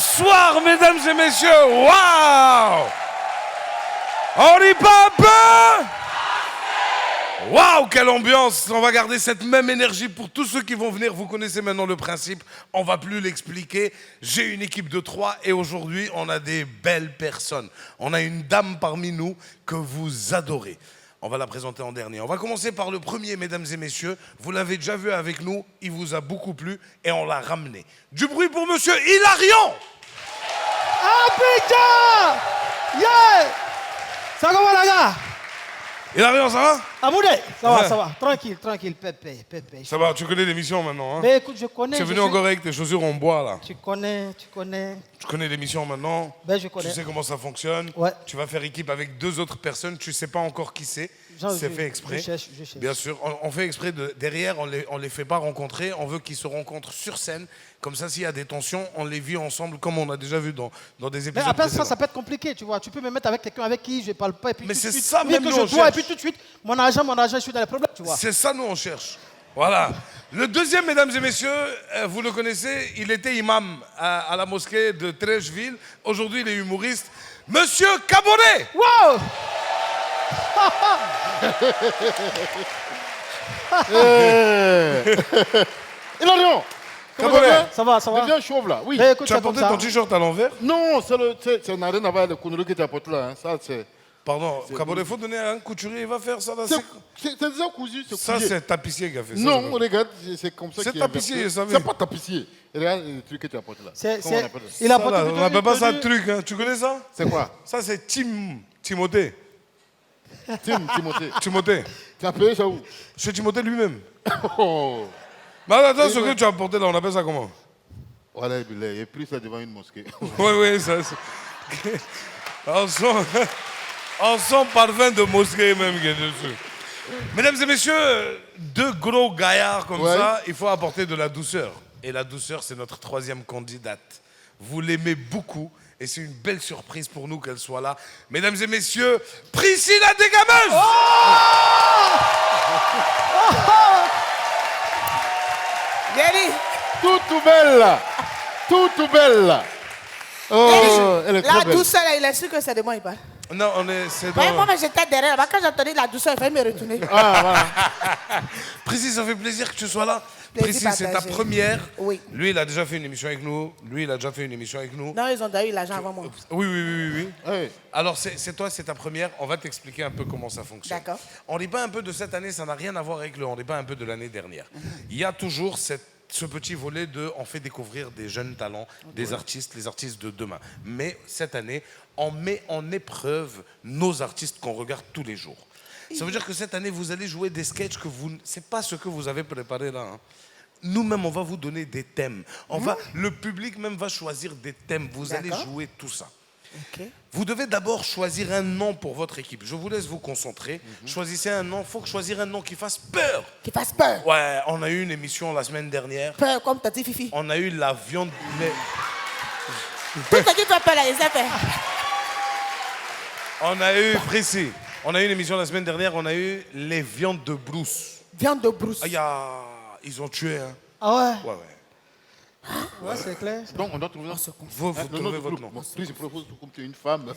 Bonsoir, mesdames et messieurs. Waouh! On y pas un peu? Waouh, quelle ambiance! On va garder cette même énergie pour tous ceux qui vont venir. Vous connaissez maintenant le principe, on va plus l'expliquer. J'ai une équipe de 3 et aujourd'hui, on a des belles personnes. On a une dame parmi nous que vous adorez. On va la présenter en dernier. On va commencer par le premier, mesdames et messieurs. Vous l'avez déjà vu avec nous, il vous a beaucoup plu et on l'a ramené. Du bruit pour monsieur Hilarion! Abidjan! Yeah! Ça comment la gars? Hilarion, ça va? Amoudé, ça Ouais. va, ça va. Tranquille, tranquille, pépé. Ça va, tu connais l'émission maintenant, hein? Mais écoute, je connais. Tu es venu encore avec tes chaussures en bois, là. Tu connais. Tu connais l'émission maintenant. Ben, je connais. Tu sais comment ça fonctionne. Ouais. Tu vas faire équipe avec 2 autres personnes. Tu sais pas encore qui c'est. C'est fait exprès. Je cherche. Bien sûr. On fait exprès. Derrière, on les fait pas rencontrer. On veut qu'ils se rencontrent sur scène. Comme ça, s'il y a des tensions, on les vit ensemble, comme on a déjà vu dans des épisodes Mais après précédents. ça peut être compliqué, tu vois. Tu peux me mettre avec quelqu'un avec qui je parle pas et puis Mais tout c'est de suite, ça, oui, même que nous, je on dois cherche. et puis tout de suite, mon argent, je suis dans les problèmes, tu vois. C'est ça, nous, on cherche. Voilà. Le deuxième, mesdames et messieurs, vous le connaissez, il était imam à la mosquée de Trècheville. Aujourd'hui, il est humoriste. Monsieur Caboret! Wow! Hilarion! Caboret! Ça va. Deviens chauve là, oui. Mais écoute, Tu as c'est comme porté ça. ton t-shirt à l'envers? Non, ça n'a rien à voir avec le connerie que tu apportes là. Hein. Ça, c'est. Pardon, Caboret, il faut donner à un couturier, il va faire ça. Là, C'est déjà cousu, c'est ça, cousu. c'est tapissier qui a fait ça. Non, regarde, c'est comme ça C'est qu'il est tapissier, inversé. je savais. C'est pas tapissier. Regarde le truc que tu apportes là. Comment on appelle ça? Il a Ça, là, porté on plutôt n'appelle pas ça une truc, hein. Tu connais ça? C'est quoi? Ça, c'est Timothée. Timothée. Timothée. Tu as payé ça où? C'est Timothée lui-même. Oh. Mais attends, ce que tu as porté là, on appelle ça comment? Voilà, il est pris ça devant une mosquée. Oui, ça. On sent parfum de mosquée même qui est dessus. Mesdames et messieurs, 2 gros gaillards comme Ouais. ça, il faut apporter de la douceur. Et la douceur, c'est notre 3e candidate. Vous l'aimez beaucoup et c'est une belle surprise pour nous qu'elle soit là. Mesdames et messieurs, Priscilla Desgameuse! Yéli, Toute belle là. Toute belle là. Oh, elle est très la belle. douceur, là, il est sûr que c'est de moi, il parle. Non, c'est Ouais, moi, dans... j'étais derrière là-bas. Quand j'ai entendu la douceur, il fallait me retourner. Priscilla, ça fait plaisir que tu sois là. Plaisir Priscilla, c'est ta partagé. première. Oui. Lui, il a déjà fait une émission avec nous. Non, ils ont déjà eu l'argent avant moi. Oui. Ouais. Alors, c'est toi, c'est ta première. On va t'expliquer un peu comment ça fonctionne. D'accord. On n'est pas un peu de cette année, ça n'a rien à voir avec on n'est pas un peu de l'année dernière. Il y a toujours ce petit volet de on fait découvrir des jeunes talents, des artistes, les artistes de demain. Mais cette année, on met en épreuve nos artistes qu'on regarde tous les jours. Ça veut dire que cette année, vous allez jouer des sketchs que c'est pas ce que vous avez préparé là. Hein. Nous-mêmes, on va vous donner des thèmes. Le public même va choisir des thèmes. Vous allez D'accord. jouer tout ça. Ok. Vous devez d'abord choisir un nom pour votre équipe. Je vous laisse vous concentrer. Choisissez un nom. Il faut choisir un nom qui fasse peur. Qui fasse peur. Ouais, on a eu une émission la semaine dernière. Peur comme Tati Fifi. On a eu la viande... mais Tout ce qui fait peur, là, il sait faire. on a eu, précis, on a eu une émission la semaine dernière, on a eu les viandes de brousse. Viande de brousse. Ah, ils ont tué, hein. Ah ouais? Ouais. Ouais, c'est clair. Donc on doit trouver. Vous trouvez votre nom. Plus je propose comme tu es une femme,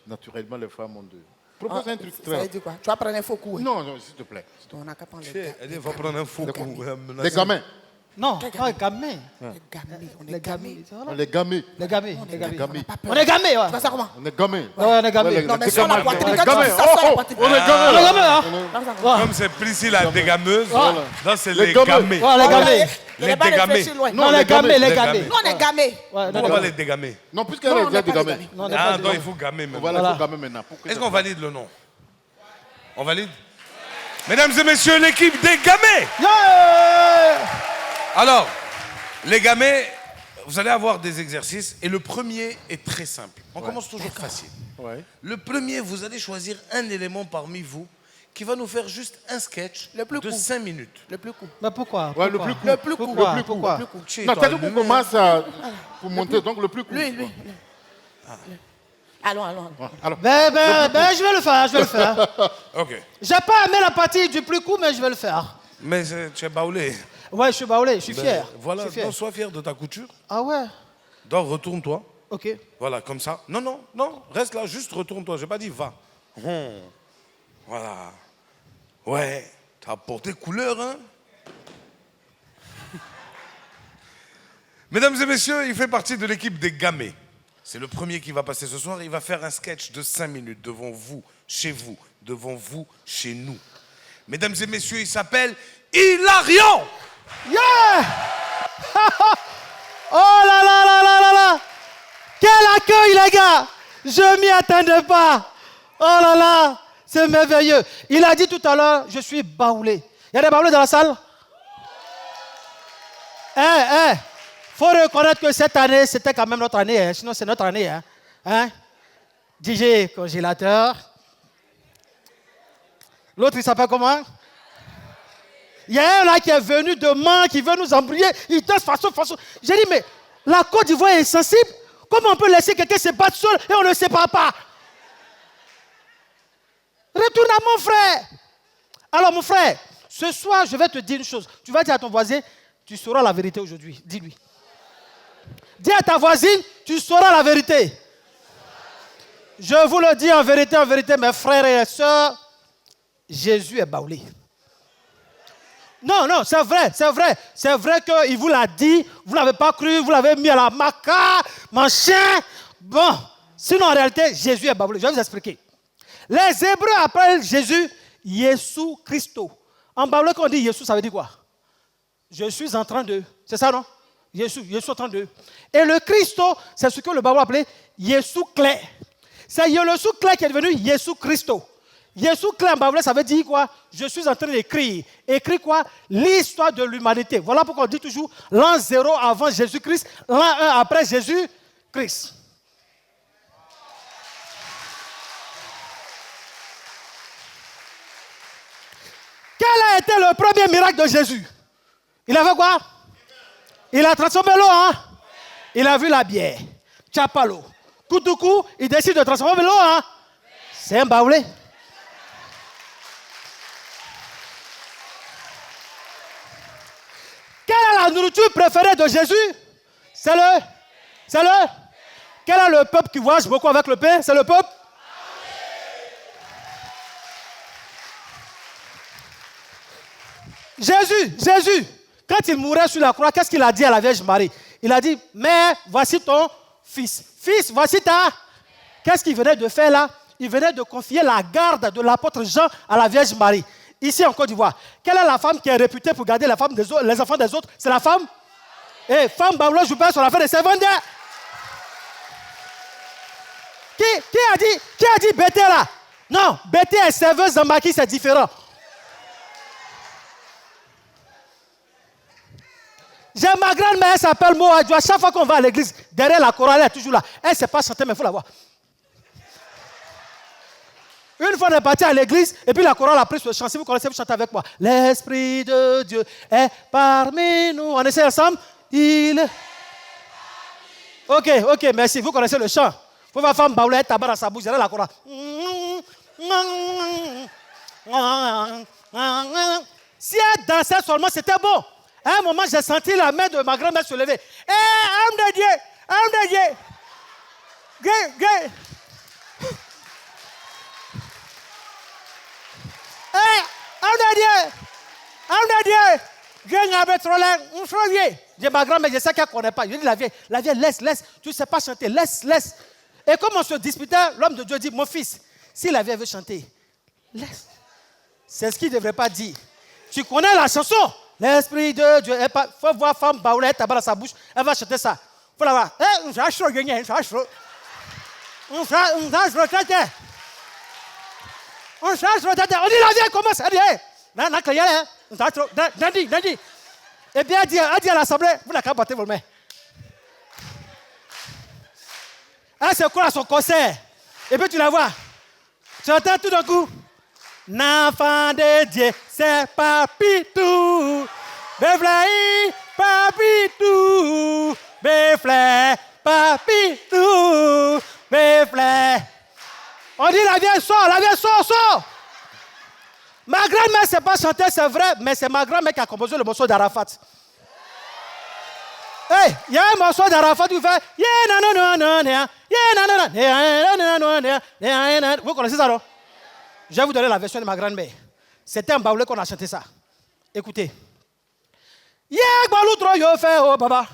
naturellement les femmes ont deux. Propose un truc Ça veut très. dire quoi? Tu vas prendre un faux coup. Hein? Non, s'il te plaît. On n'a qu'à prendre les gars. Elle va prendre un faux coup. Les gamins. Non, pas gamin. Les gamins. On Les est gamés. gamins. Les gamins. Les gamins. On Les est gamins. gamés. On est gamins, ouais. Tu fais ça comment? On est gamins. Ouais, on est gamins. Non, mais sur la poitrine, On est quand tu gamins. dis ça, sur la Oh, poitrine. on est On est gamins. gamins, hein? Comme ça. Ouais. Comme c'est Priscilla la dégameuse, là c'est Les les gamins. gamés. Ouais, les gamins. Il n'est pas dégamés. réfléchi loin. Non, les gamins, les gamins. gamins. Nous, on est gamés. Ouais, non, Pourquoi non, les dégamés? Non, puisqu'elle Non, est on déjà n'est pas des des gamins. gamins. non, on est Ah, pas non, des- il faut gamer maintenant. Voilà, il Voilà. faut gamins maintenant. Pour que Est-ce ça qu'on passe. valide le nom? On valide? Mesdames et messieurs, l'équipe des gamés! Yeah! Alors, les gamins, vous allez avoir des exercices et le premier est très simple. On commence toujours facile. Ouais. Le premier, vous allez choisir un élément parmi vous qui va nous faire juste un sketch Le plus de court. 5 minutes. Le plus court. Mais pourquoi? Ouais, le Pourquoi? plus court. Le plus court. Pourquoi? Le plus court. Pourquoi? Le plus court. Chier, Non, toi, t'as dit qu'on lui-même. commence à. Pour monter, donc le plus court. Lui. Allons. Alors, Ben, je vais le faire, je vais le faire. Ok. J'ai pas aimé la partie du plus court, mais je vais le faire. Mais tu es baoulé. Ouais, je suis baoulé, je suis Ben, fier. Voilà, Je suis fier. non, sois fier de ta couture. Ah ouais? Donc, retourne-toi. Ok. Voilà, comme ça. Non, non, non, reste là, juste retourne-toi. J'ai pas dit va. Voilà. Ouais, t'as apporté couleur, hein. Mesdames et messieurs, il fait partie de l'équipe des Gamés. C'est le premier qui va passer ce soir. Il va faire un sketch de 5 minutes devant vous, chez vous, devant vous, chez nous. Mesdames et messieurs, il s'appelle Hilarion. Yeah! Oh là là là là là là! Quel accueil, les gars! Je m'y attendais pas. Oh là là, c'est merveilleux. Il a dit tout à l'heure, je suis baoulé. Il y a des baoulés dans la salle? Faut reconnaître que cette année, c'était quand même notre année. Hein. Sinon, c'est notre année. Hein? DJ congélateur. L'autre, il s'appelle comment? Il y a un là qui est venu de Mans, qui veut nous embrouiller. Il danse façon. J'ai dit, mais la Côte d'Ivoire est sensible. Comment on peut laisser quelqu'un se battre seul et on ne le sépare pas? Retourne à mon frère. Alors, mon frère, ce soir, je vais te dire une chose. Tu vas dire à ton voisin, tu sauras la vérité aujourd'hui. Dis-lui. Dis à ta voisine, tu sauras la vérité. Je vous le dis en vérité, mes frères et sœurs, Jésus est baoulé. Non, c'est vrai qu'il vous l'a dit, vous ne l'avez pas cru, vous l'avez mis à la maca, machin. Bon, sinon en réalité, Jésus est baoulé. Je vais vous expliquer. Les Hébreux appellent Jésus Jésus Christo. En baoulé, quand on dit Jésus, ça veut dire quoi? Je suis en train de. C'est ça, non? Jésus en train de. Et le Christo, c'est ce que le Bible appelait Jésus clair. C'est Jésus clair qui est devenu Jésus Christo. Jésus clair en Bible, ça veut dire quoi? Je suis en train d'écrire. Écrire quoi? L'histoire de l'humanité. Voilà pourquoi on dit toujours l'an 0 avant Jésus-Christ, l'an 1 après Jésus-Christ. Quel a été le premier miracle de Jésus? Il avait quoi? Il a transformé l'eau, hein? Il a vu la bière. Tchapalo. Koutoukou, il décide de transformer l'eau, hein? C'est un baoulé. Quelle est la nourriture préférée de Jésus? C'est le? Quel est le peuple qui voyage beaucoup avec le pain? C'est le peuple? Jésus, quand il mourait sur la croix, qu'est-ce qu'il a dit à la Vierge Marie? Il a dit, mère, voici ton fils. Fils, voici ta... Qu'est-ce qu'il venait de faire là? Il venait de confier la garde de l'apôtre Jean à la Vierge Marie. Ici en Côte d'Ivoire. Quelle est la femme qui est réputée pour garder la femme des autres, les enfants des autres? C'est la femme? Et femme Babylon, je parle sur l'affaire des servantes. Qui a dit Bété là? Non, Bété est serveuse dans Maquis, c'est différent. J'ai ma grand-mère, elle s'appelle Moadjo. À chaque fois qu'on va à l'église, derrière la chorale, elle est toujours là. Elle ne sait pas chanter, mais il faut la voir. Une fois on est parti à l'église, et puis la chorale a pris ce chant. Si vous connaissez, vous chantez avec moi. L'Esprit de Dieu est parmi nous. On essaie ensemble. Ok, merci. Vous connaissez le chant. Vous va faire baouler, tabac dans sa bouche, derrière la chorale. Si elle dansait seulement, c'était bon. À un moment, j'ai senti la main de ma grand-mère se lever. Homme de Dieu! Homme de Dieu! J'ai ma grand-mère, je sais qu'elle ne connaît pas. Je dis la vieille, laisse. Tu ne sais pas chanter, laisse. Et comme on se disputait, l'homme de Dieu dit, mon fils, si la vieille veut chanter, laisse. C'est ce qu'il ne devrait pas dire. Tu connais la chanson? L'Esprit de Dieu. Il faut voir femme baoulée, tabac dans sa bouche. Elle va chanter ça. Il faut la voir. On dit la vieille commence. Elle dit, et bien elle dit à l'assemblée, vous n'avez qu'à battre vos mains. Elle se colle à son concert. Et puis tu la vois. Tu entends tout d'un coup. L'enfant de Dieu, c'est Papitou. Beflay, Papitou. Beflay, Papitou. Beflay. On dit la vieille sort. Ma grand-mère ne sait pas chanter, c'est vrai, mais c'est ma grand-mère qui a composé le morceau d'Arafat. Hey, il y a un morceau d'Arafat qui fait Vous connaissez ça, non? Je vais vous donner la version de ma grand-mère. C'était un baoulé qu'on a chanté ça. Écoutez. Yeah, balou trop yo fait oh baba.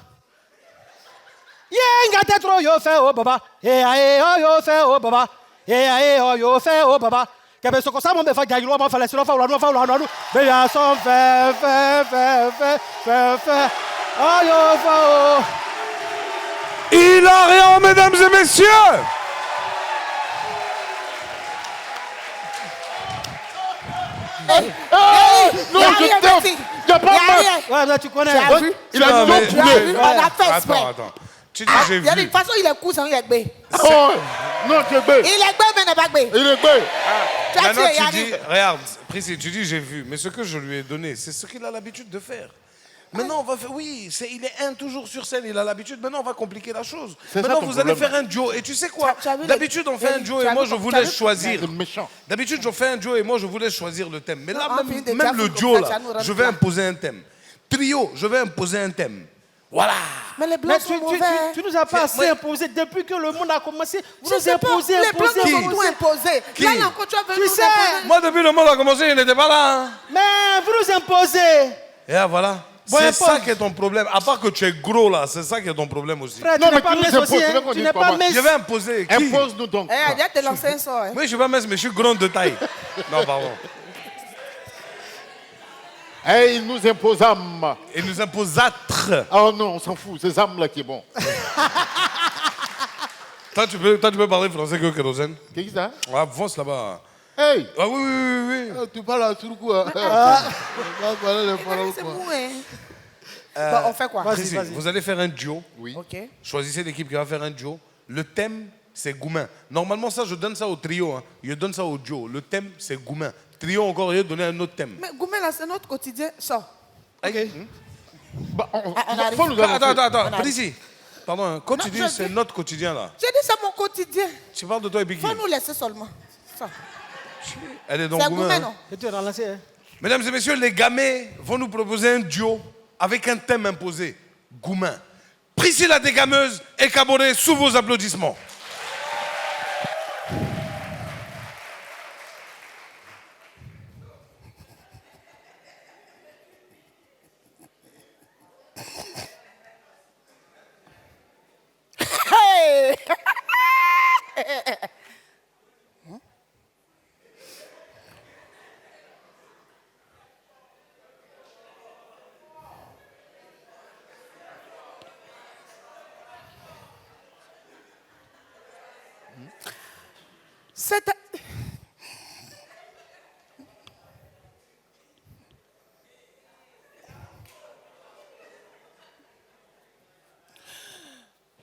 Yeah, ngate trop yo fait oh baba. Yeah, yo fait oh baba. Yeah, yo fait oh baba. Kebe soko sa mo be fa jagilo ma fa la sino fa la no fa la no. Be ya son fait. Oh yo fa oh. Il a rien, mesdames et messieurs. Non, je t'aime. Il n'y a pas mal. Ouais, là tu connais. Tu as vu? Il a Non, dit mais- non Tu as vu? poulet. On a fait exprès. Attends. Tu dis j'ai Il y a vu. une façon, il est cousin, il est bé. Oh, non, tu es Il bête. est bé, mais n'est pas bé. Il est bête. Tu as Maintenant tué, tu Yannick. dis, regarde, Priscille, tu dis j'ai vu, mais ce que je lui ai donné, c'est ce qu'il a l'habitude de faire. Maintenant, on va faire, oui, il est toujours sur scène, il a l'habitude. Maintenant, on va compliquer la chose. C'est ça Maintenant, ton vous allez problème. faire un duo. Et tu sais quoi? Tu as vu D'habitude, on fait un duo tu et as moi, vu je vous tu as laisse vu- choisir. C'est méchant. D'habitude, je fais un duo et moi, je vous laisse choisir le thème. Mais là, Non, même, enfin, de même le Diafou, duo, comme là, ça, nous rentre je vais là. imposer un thème. Trio, je vais imposer un thème. Voilà. Mais les Mais blancs sont mauvais. tu nous as pas assez Ouais. imposé depuis que le monde a commencé. Vous Je nous sais pas, imposez, les blancs Qui? nous ont tout imposé. Qui? Là, encore, tu as venu Tu nous sais. imposer. Moi, depuis le monde a commencé, il n'était pas là. Hein. Mais vous nous imposez. Et là, voilà. Bon, C'est impose. ça qui est ton problème. À part que tu es gros, là, c'est ça qui est ton problème aussi. Frère, Non, tu n'es mais pas tu nous mince imposes, aussi. tu veux Hein? qu'on Tu dise n'es pas comment? mince. Je vais imposer. Qui? Impose-nous donc. Eh, viens te lancer un sort. Hein. Oui, je suis pas mince, mais je suis grand de taille. Non, pardon. Eh, il nous impose âme. Et nous imposâtres. Oh non, on s'en fout. C'est âme là qui est bon. Toi, tu peux parler français que kérosène. Qu'est-ce que c'est ça? Ah, fonce là-bas. Hey! Ah oui. Ah, tu parles à Turcou. Hein? Voilà les paroles, C'est quoi. mou, hein. Bon, on fait quoi? Vas-y, Précis, vas-y. vous allez faire un duo. Oui. Ok. Choisissez l'équipe qui va faire un duo. Le thème, c'est Goumin. Normalement, ça, je donne ça au trio. Hein. Je donne ça au duo. Le thème, c'est Goumin. Trio, encore, je donner un autre thème. Mais Goumé, là, c'est notre quotidien. Ça. Ok. Bah, on arrive. faut nous annoncer. Attends. On a- Précis. Pardon, hein. Quand Non, tu dis je c'est dis- notre quotidien, là, J'ai dit, c'est mon quotidien. tu parles de toi et Biggie. Faut nous laisser seulement. Ça. Elle est dans C'est Goumin. Goumé, hein. non? Et tu es relancé. Hein? Mesdames et messieurs, les gamets vont nous proposer un duo avec un thème imposé. Goumin. Priscille la dégameuse et Caboret sous vos applaudissements. Hey! C'est...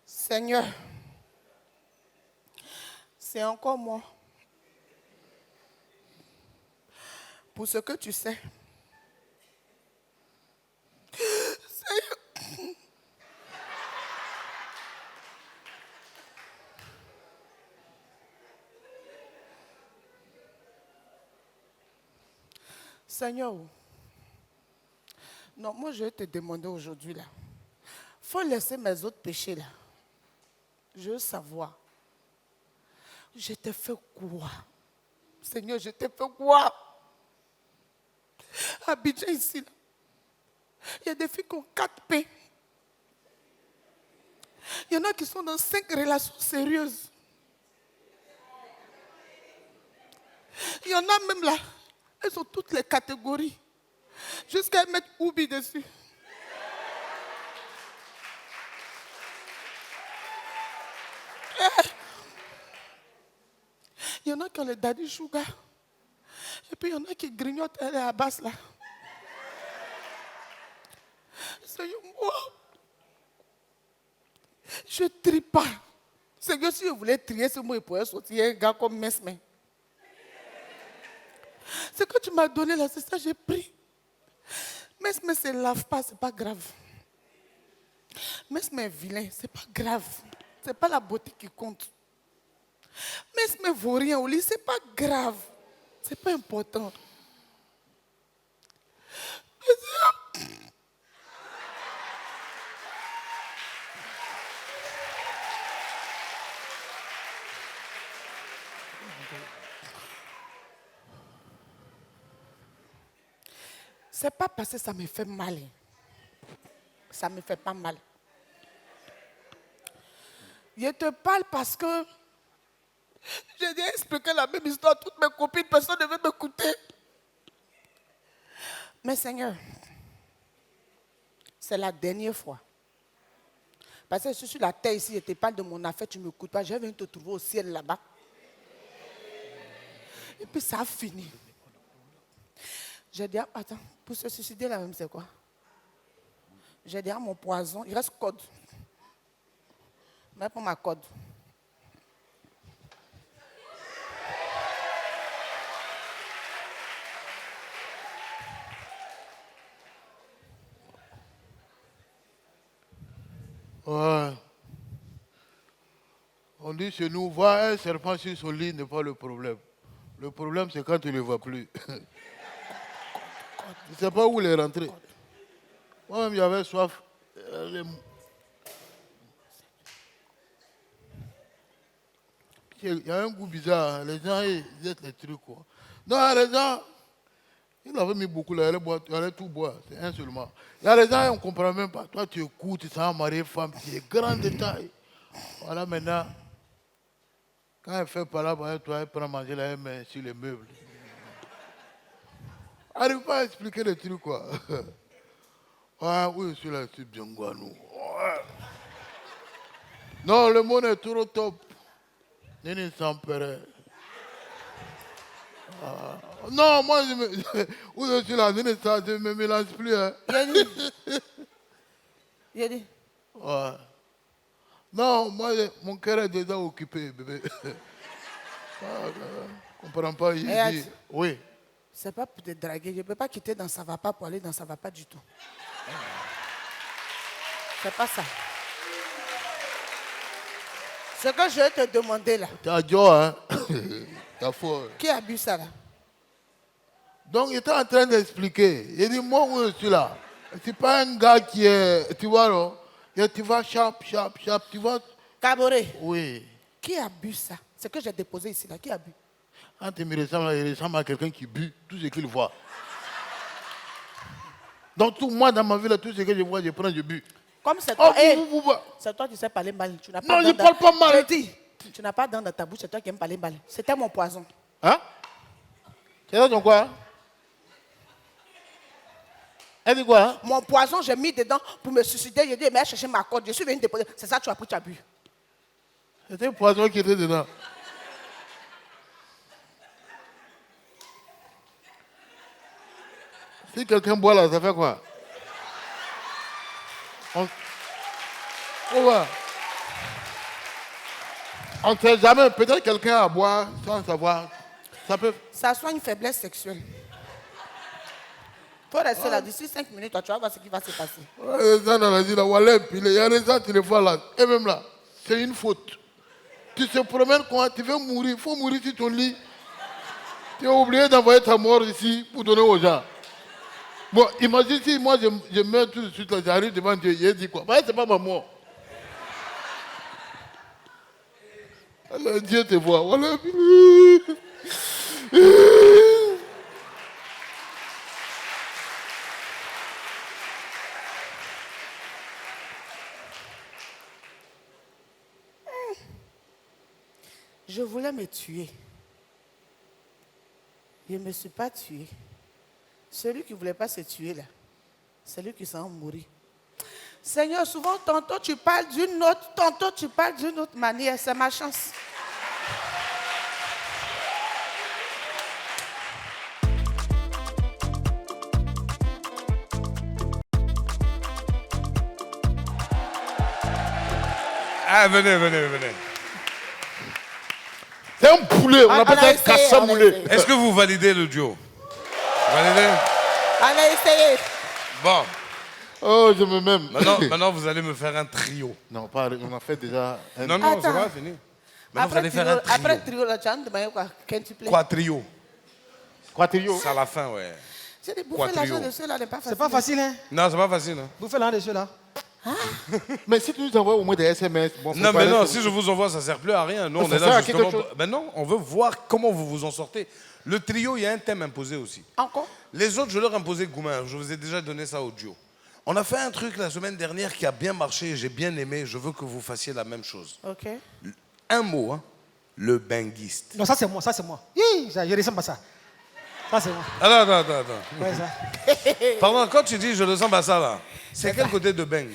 Seigneur, c'est encore moi. Pour ce que tu sais. Seigneur. Seigneur, non, moi je vais te demander aujourd'hui là. Faut laisser mes autres péchés là. Je veux savoir. Je t'ai fait quoi? Seigneur, je t'ai fait quoi? Abidjan ici là. Il y a des filles qui ont 4 P. Il y en a qui sont dans 5 relations sérieuses. Il y en a même là. Elles ont toutes les catégories. Jusqu'à mettre Oubi dessus. Il y en a qui ont le daddy sugar. Et puis il y en a qui grignotent elle est à basse là. Seigneur, moi, je ne trie pas. Seigneur, si je voulais trier ce mot, il pourrait sortir un gars comme Mesme. Ce que tu m'as donné là, c'est ça, j'ai pris. Mesme ne se lave pas, c'est pas grave. Mesme est vilain, c'est pas grave. C'est pas la beauté qui compte. Mesme ne vaut rien au lit, c'est pas grave. C'est pas important. C'est pas parce que ça me fait mal. Ça me fait pas mal. Je te parle parce que j'ai déjà expliqué la même histoire à toutes mes copines. Personne ne veut m'écouter. Mais Seigneur, c'est la dernière fois. Parce que je suis sur la terre ici, je te parle de mon affaire, tu ne m'écoutes pas. Je viens te trouver au ciel là-bas. Et puis ça a fini. J'ai dit, attends, pour se suicider là même, c'est quoi? J'ai dit, mon poison, il reste code. Mais pour ma code. Ouais. On dit chez nous, voir un serpent sur son lit n'est pas le problème. Le problème, c'est quand tu ne le vois plus. Je ne sais pas où il est rentré. Moi-même, j'avais soif. Il y a un goût bizarre. Les gens, ils jettent les trucs, quoi. Non, les gens, ils avaient mis beaucoup là, ils allaient tout boire. C'est un seulement. Il y a les gens, on ne comprend même pas. Toi, tu écoutes, tu sens marier femme, c'est des grands détails. Voilà, maintenant, quand elle fait par là, toi, elle prend manger la main sur les meubles. Elle n'arrive pas à expliquer les trucs, quoi. Ah, oui, je suis là, c'est bien guanou. Non, le monde est trop top. Nini s'empérait. Non, moi, où je suis là, Nini, ça, je ne me mélange plus. Hein. Il a dit. Ouais. Non, moi, mon cœur est déjà occupé, bébé. Je ne comprends pas. Il dit, oui. C'est pas pour te draguer. Je ne peux pas quitter dans ça va pas pour aller dans ça va pas du tout. C'est pas ça. Ce que je vais te demander là. Tu as Dieu, hein? T'as faux. Qui a bu ça là? Donc, il était en train d'expliquer. Il dit, moi, où je suis là? C'est pas un gars qui est, tu vois, non? Et tu vas chap, tu vois. Caboret. Oui. Qui a bu ça? C'est que j'ai déposé ici là. Qui a bu? Quand il me ressemble, il ressemble à quelqu'un qui but tout ce qu'il voit. Donc, tout moi, dans ma vie, là, tout ce que je vois, je prends, je but. Comme c'est toi. Oh, C'est toi qui sais parler mal. Tu n'as pas non, je ne parle pas mal. Je dis, tu n'as pas dans ta bouche, c'est toi qui aimes parler mal. C'était mon poison. Hein? C'est ça ton quoi? Elle dit quoi? Hein? Mon poison, j'ai mis dedans pour me suicider. J'ai dit, mais chercher ma corde. Je suis venu déposer. C'est ça que tu as pris, tu as bu. C'était un poison qui était dedans. Si quelqu'un boit là, ça fait quoi? On ne sait jamais. Peut-être quelqu'un à boire sans savoir. Ça soigne une faiblesse sexuelle. Il faut rester là. D'ici 5 minutes, toi, tu vas voir ce qui va se passer. Ça, on a dit là, il y a des gens qui le font là. Et même là, c'est une faute. Tu te promènes quand tu veux mourir. Il faut mourir sur ton lit. Tu as oublié d'envoyer ta mort ici pour donner aux gens. Bon, imagine si moi je meurs tout de suite, là, j'arrive devant Dieu, il dit quoi? Bah, c'est pas ma mort. Alors, Dieu te voit. Voilà. Je voulais me tuer. Je ne me suis pas tué. Celui qui ne voulait pas se tuer là, c'est lui qui s'en mourir. Seigneur, souvent, tantôt tu parles d'une autre, tantôt tu parles d'une autre manière. C'est ma chance. Ah, venez. C'est un poulet, on appelle ça un cassamoulet. Est-ce que vous validez le duo? Validez? On a essayé. Bon. Oh, je me m'aime. Maintenant, vous allez me faire un trio. Non, pas, on a fait déjà un... Non, ça va, fini. Maintenant, vous allez faire un trio. Après le trio, là, tu as demandé quoi? Quintuplé. Quoi, trio? Quoi, trio? C'est à la fin, ouais. C'est des bouffées l'argent de ceux-là, n'est pas facile. C'est pas facile, hein? Non, c'est pas facile. Hein. Vous faites l'un de ceux-là. Mais si tu nous envoies au moins des SMS, bon, Non, mais non, si je vous envoie, ça ne sert plus à rien. Nous, on Ça est sert là à quelque justement. chose. Ben non, on veut voir comment vous vous en sortez. Le trio, il y a un thème imposé aussi. Encore? Les autres, je leur ai imposé Goumin. Je vous ai déjà donné ça au duo. On a fait un truc la semaine dernière qui a bien marché, j'ai bien aimé. Je veux que vous fassiez la même chose. Ok. Un mot, hein. Le benguiste. Non, ça c'est moi, ça c'est moi. Hi, je ne ressens pas ça. Ça c'est moi. Attends. Ouais, ça. Pardon, quand tu dis je le sens pas ça là, c'est quel côté de beng?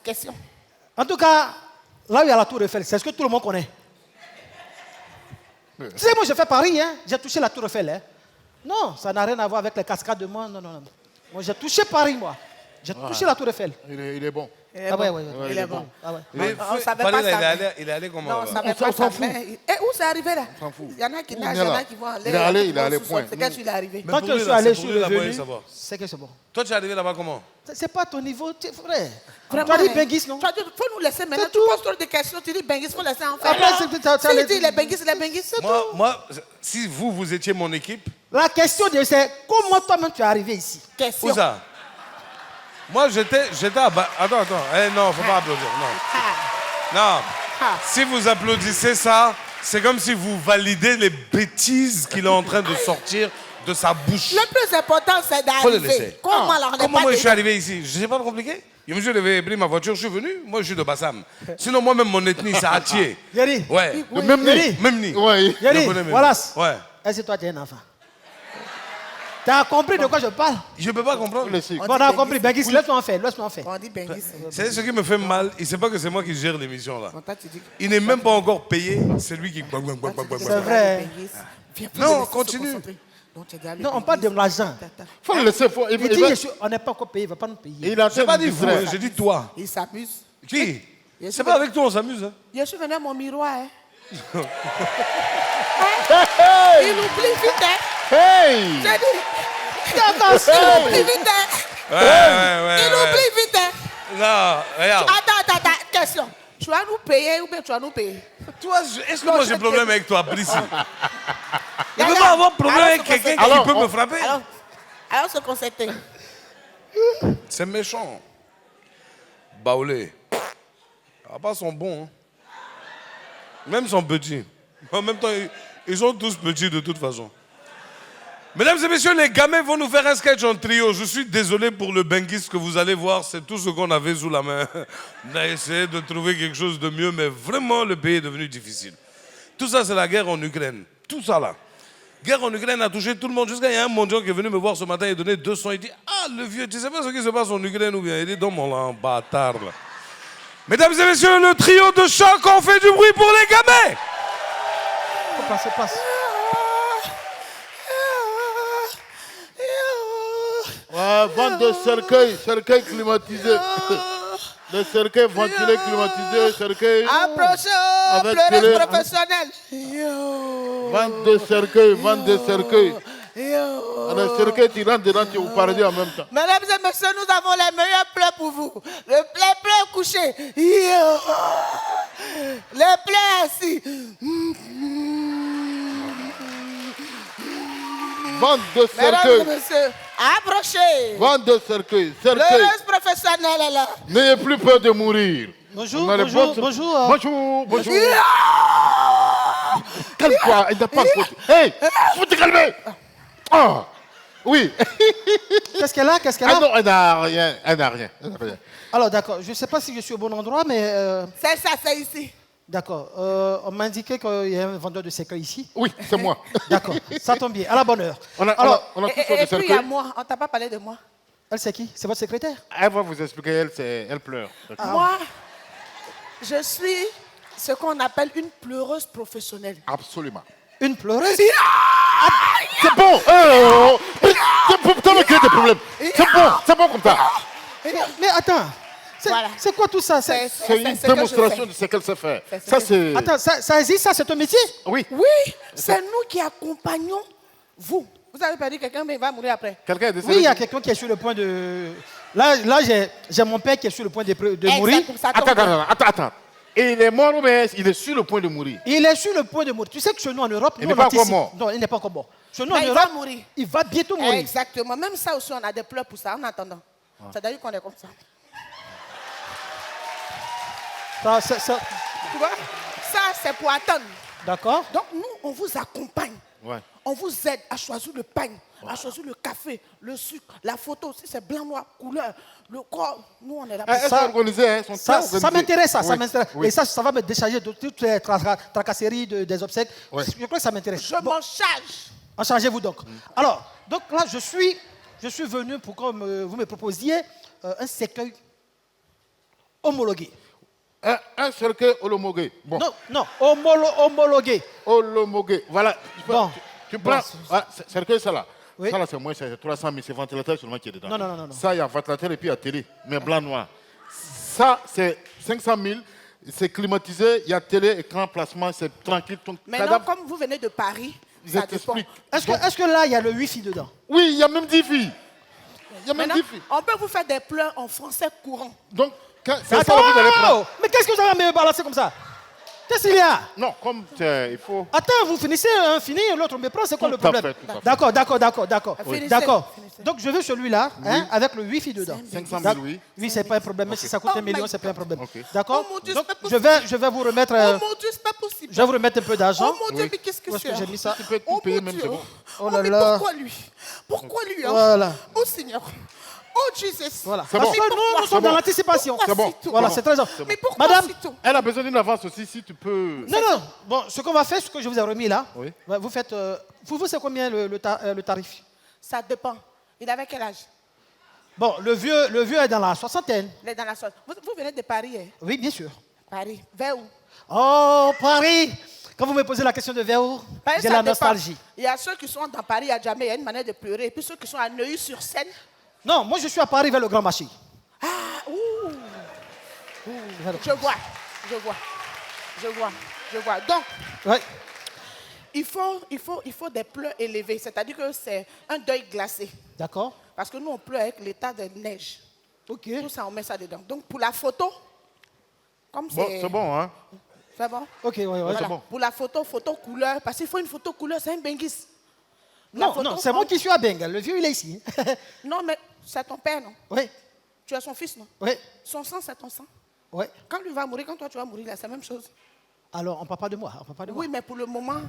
Question. En tout cas, là où il y a la tour Eiffel, c'est ce que tout le monde connaît. Tu sais, moi, je fais Paris, hein. J'ai touché la tour Eiffel, hein. Non, ça n'a rien à voir avec les cascades de moi. Non. Moi, j'ai touché Paris, moi. J'ai touché la tour Eiffel. Il est bon. Ah ouais. Il est bon. Ah ouais. Mais On savait Paris, pas là, ça. il est allé comment Non, on là? savait On pas s'en ça. fout. Mais où c'est arrivé là? s'en fout. Il y en a qui On nagent, est il y en là. a qui vont aller. Il est allé, qui il est vont allé, sous-sol. point. C'est quand il est arrivé. Mais Tant pour que lui, je suis là, allé, c'est je pour suis lui, là-bas, revenu. il savoir. C'est que c'est bon. Toi, tu es arrivé là-bas comment? C'est pas ton niveau, frère. Vraiment, Tu as dit hein. Benguis, non? Tu as dit, faut nous laisser maintenant. C'est Tu tout. poses trop de questions, tu dis Benguis, faut laisser en faire. Après, c'est- Si il dit les Benguis, les Benguis, c'est tout. Moi, si vous étiez mon équipe, La question c'est comment toi-même tu es arrivé ici? Question. où ça? Moi, j'étais à bas. Attends. Eh non, faut pas applaudir. Non. Ah. Si vous applaudissez ça, c'est comme si vous validez les bêtises qu'il est en train de sortir de sa bouche. Le plus important, c'est Faut le d'arriver. laisser. Comment alors on n'est Comment pas moi je des- suis arrivé ici? Je sais pas compliqué. Monsieur devait pris ma voiture, je suis venu. Moi, je suis de Bassam. Sinon, moi-même, mon ethnie, c'est Atier. Yeri, Ouais. Le même Yeri. nid. Même ni. Ouais. Je Yeri, connais même. voilà. Ouais. Est-ce que toi tu es un enfant? Tu as compris de quoi je parle? Je peux pas comprendre. Laissez. On a compris. Benguis, laisse-moi en faire. On dit Benguis. C'est ce qui me fait mal. Il sait pas que c'est moi qui gère l'émission là. Bon, toi, tu dis- Il n'est même pas encore payé. C'est lui qui. C'est vrai. Viens, faut Non, te laisser se continue. concentrer. Donc, tu es allé Non, on Benguis. parle de l'argent. Faut le laisser. Il dit, on n'est pas encore payé, il ne va pas nous payer. Il a J'ai pas dit vous, distraire. j'ai dit toi. Il s'amuse. Qui? Je C'est suis pas avec toi, on s'amuse. Hein. Je suis venu à mon miroir. Hein. Il oublie vite. Hein. Hey! J'ai dit, Attention. il oublie vite. Hein. Ouais. Il oublie vite. Hein. Non, regarde. Attends. Question. Tu vas nous payer ou bien tu vas nous payer? Toi, est-ce que moi j'ai problème avec toi, Brice? Il ne peut Yaya, pas avoir problème alors, avec se quelqu'un concentrer. qui peut me frapper. Alors, se concentrer. C'est méchant. Baoulé. Ah, pas sont bons. Hein. Même son petit. En même temps, ils sont tous petits de toute façon. Mesdames et messieurs, les gamins vont nous faire un sketch en trio. Je suis désolé pour le benguiste que vous allez voir. C'est tout ce qu'on avait sous la main. On a essayé de trouver quelque chose de mieux, mais vraiment, le pays est devenu difficile. Tout ça, c'est la guerre en Ukraine. Tout ça, là. Guerre en Ukraine a touché tout le monde. Jusqu'à il y a un mondial qui est venu me voir ce matin et donné 200. Il dit, ah, le vieux, tu sais pas ce qui se passe en Ukraine ou bien? Il dit, dans mon là, bâtard, là. Mesdames et messieurs, le trio de choc, on fait du bruit pour les gamins. Passe. Ouais, vente de cercueil climatisé. Des cercueils ventilés climatisés, cercueils. Approchez, Avec pleureuse télé- professionnelle. Vente de cercueil. Les cercueils, tu rentres dedans, tu vous parlez en même temps. Mesdames et messieurs, nous avons les meilleurs plats pour vous. Le plat couché. Yo. Le plat assis. Vente de Mesdames et cercueil. messieurs, approchez. Vente de cercueil. Pleureuse professionnelle est là. N'ayez plus peur de mourir. Bonjour, On a les bonjour, boîtes- bonjour. Bonjour. Calme-toi, il n'a pas côté. Hey, faut te calmer. Ah, oui. Qu'est-ce qu'elle a? Ah non, elle n'a rien. Alors, d'accord. Je ne sais pas si je suis au bon endroit, mais C'est ça, c'est ici. d'accord. On m'a indiqué qu'il y a un vendeur de cercueil ici. Oui, c'est moi. D'accord. Ça tombe bien. À la bonne heure. On a Alors, tous Et sortes de puis il y a cercueils. moi. On t'a pas parlé de moi. elle, c'est qui? C'est votre secrétaire? Elle va vous expliquer, elle pleure. Moi, je suis ce qu'on appelle une pleureuse professionnelle. Absolument. Une pleureuse? C'est bon. C'est pour toi créer des problèmes. C'est bon comme ça. Mais attends. Voilà. C'est quoi tout ça? C'est ce une que je démonstration fais. de ce qu'elle sait faire. C'est ce Ça, que c'est... Attends, ça existe, ça? C'est un métier? Oui. Oui, c'est nous qui accompagnons vous. Vous avez perdu quelqu'un, mais il va mourir après. Quelqu'un est décédé. Oui, il y a quelqu'un qui est sur le point de... Là j'ai mon père qui est sur le point de mourir. Exactement, ça tombe bien. Attends. Et il est mort ou bien il est sur le point de mourir? Il est sur le point de mourir. Tu sais que chez nous en Europe... Il nous, n'est on pas anticipe. encore mort. Non, il n'est pas encore mort. Chez nous Mais en il Europe, va mourir. il va bientôt mourir. Exactement. Même ça aussi, on a des pleurs pour ça, en attendant. C'est d'ailleurs qu'on est comme ça. Tu vois? Ça, c'est pour attendre. D'accord. Donc, nous, on vous accompagne. Ouais. On vous aide à choisir le pain, à choisir le café, le sucre, la photo. Si c'est blanc, noir, couleur, le corps, nous, on est là. Elles sont organisées, elles sont très Ça organisées. m'intéresse, ça Oui, m'intéresse. oui. Et ça va me décharger de toutes les tracasseries des obsèques. Ouais. Je crois que ça m'intéresse. Je m'en charge. Chargez-vous donc. Alors, donc là, je suis venu pour que vous me proposiez un cercueil homologué. Un cercueil homologué. Bon. Non, homologué. Homologué. Voilà. Bon. Tu prends. Bon. Voilà, cercueil, ça là. Oui. Ça là, c'est moins cher. C'est 300 000. C'est ventilateur seulement qui est dedans. Non. Ça, il y a ventilateur et puis il y a télé. Mais blanc-noir. Ça, c'est 500 000. C'est climatisé. Il y a télé, écran, placement. C'est tranquille. Ton Maintenant, cadavre, comme vous venez de Paris, je ça dépend. t'explique. Est-ce que là, il y a le Wi-Fi dedans? Oui, il y a même 10 filles. Il y a même Maintenant, 10 filles. on peut vous faire des pleurs en français courant. Donc, c'est ça que vous allez prendre. Mais qu'est-ce que vous avez à me balancer comme ça? Qu'est-ce qu'il y a? Non, comme il faut. Attends, vous finissez, finir, l'autre me prend, c'est quoi le Tout à problème? fait, tout à fait. D'accord. Finissez, D'accord. finissez. Donc je veux celui-là, hein, avec le Wi-Fi dedans. 500 000, D'accord. oui. Oui, c'est pas un problème. Même si ça coûte Oh 1 million, my c'est pas un problème. Ok. D'accord. Oh mon Dieu, Donc c'est pas je vais vous remettre. Oh mon Dieu, c'est pas possible. Je vais vous remettre un peu d'argent. Oh mon Dieu, Oui. mais qu'est-ce que Où est-ce c'est? que j'ai mis ça? Tu peux tout Oh payer mon même, Dieu. c'est bon. Oh Oh, là mais là. pourquoi lui? Pourquoi lui? Hein? Voilà. Oh Seigneur. Oh Jesus. Voilà. C'est Parce bon. que nous sommes dans l'anticipation. Pourquoi C'est bon. si tôt? Voilà, bon. c'est très bien. Mais pourquoi Madame, si tôt? Elle a besoin d'une avance aussi, si tu peux. non. Bon, ce qu'on va faire, ce que je vous ai remis là, Oui. vous faites. Vous, c'est combien le tarif? Ça dépend. Il avait quel âge? Bon, le vieux est dans la soixantaine. Il est dans la sorte. Vous venez de Paris, hein? Oui, bien sûr. Paris. Vers où? Oh, Paris! Quand vous me posez la question de vers où, Paris, j'ai ça la dépend. nostalgie. Il y a ceux qui sont dans Paris à jamais, il y a une manière de pleurer. Et puis ceux qui sont à Neuilly-sur-Seine. Non, moi je suis à Paris vers le Grand Marché. Ah, ouh. Je vois. Donc, Ouais. il faut des pleurs élevés. C'est-à-dire que c'est un deuil glacé. D'accord. Parce que nous, on pleure avec l'état de neige. Ok. Tout ça, on met ça dedans. Donc, pour la photo, comme Bon, c'est... c'est bon, hein? C'est bon? Ok, ouais. Voilà. c'est bon. Pour la photo couleur. Parce qu'il faut une photo couleur, c'est un benguis. Non, c'est moi qui suis à Bengal. Le vieux, il est ici. Non, mais c'est ton père, non? Oui, Tu es son fils, non? oui, Son sang, c'est ton sang. oui. Quand lui va mourir, quand toi tu vas mourir, là, c'est la même chose. Alors, on ne parle pas de moi. Oui, mais pour le moment...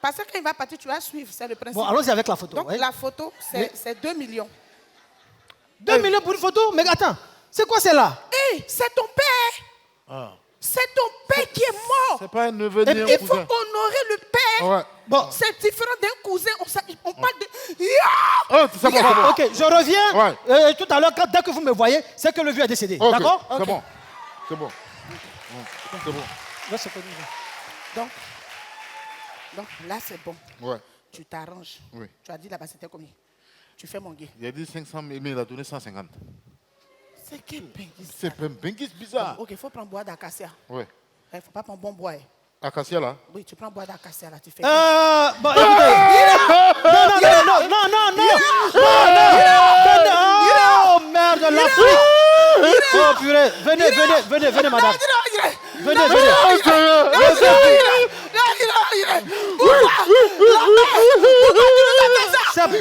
Parce que quand il va partir, tu vas suivre, c'est le principe. Bon, allons-y avec la photo. Donc, ouais. la photo, c'est 2 millions. 2 millions pour une photo? Mais attends, c'est quoi celle-là? Hé, c'est ton père! Ah. C'est ton père qui est mort! C'est pas un neveu ni un Il faut cousin. honorer le père! Ouais. Bon. C'est différent d'un cousin, on parle de... Oh, c'est bon, c'est bon. Ok, je reviens. Ouais. Tout à l'heure, dès que vous me voyez, c'est que le vieux est décédé. Ok, D'accord? C'est Ok. bon. C'est bon. C'est bon. Là, c'est connu. Donc, là, c'est bon. Ouais. Tu t'arranges. Oui. Tu as dit là-bas, c'était combien? Tu fais mon guet. Il a dit 500 000, mais il a donné 150. C'est quel benguis? C'est un benguis bizarre. Ok, il faut prendre bois d'acacia. Ouais. Il ne faut pas prendre bon bois. Acacia là. Oui, tu prends bois d'acacia là, tu fais. Bon, écoutez. Non. Oh, merde, l'Afrique. Oh, purée. Venez, madame. Venez. C'est bon.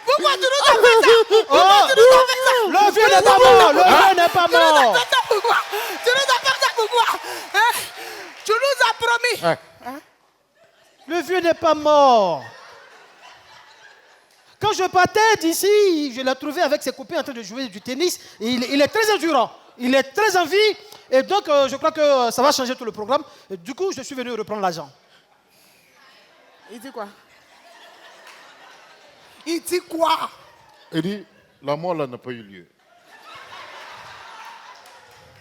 Pourquoi tu nous as fait ça? Oh, le vieux n'est pas mort. Pourquoi? Tu nous as fait ça pourquoi? Hein? Tu nous as promis. Ouais. Le vieux n'est pas mort. Quand je partais d'ici, je l'ai trouvé avec ses copains en train de jouer du tennis. Et il est très endurant. Il est très en vie. Et donc, je crois que ça va changer tout le programme. Et du coup, je suis venu reprendre l'argent. Il dit quoi? Il dit quoi? Il dit, la mort là n'a pas eu lieu.